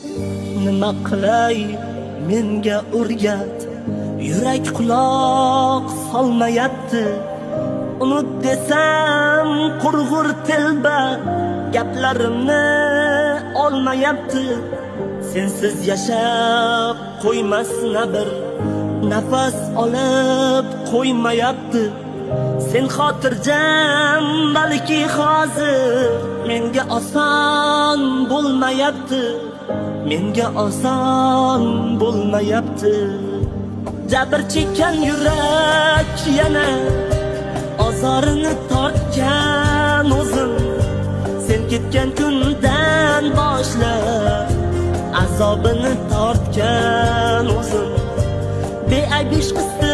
Nima qilay menga o'rgat, yurak quloq solmayapti. Unut desam qurg'ur telba, gaplarimni olmayapti. Sensiz yashab qo'ymasna bir nafas olib qo'ymayapti. Sen xotirjam balki hozir menga oson bo'lmayapti. Menga oson bo'lmayapti. Jabr chekkan yurak yana ozorini tortgan o'zim. Sen ketgan kundan boshlab azobini tortgan o'zim. Beayb ishqisi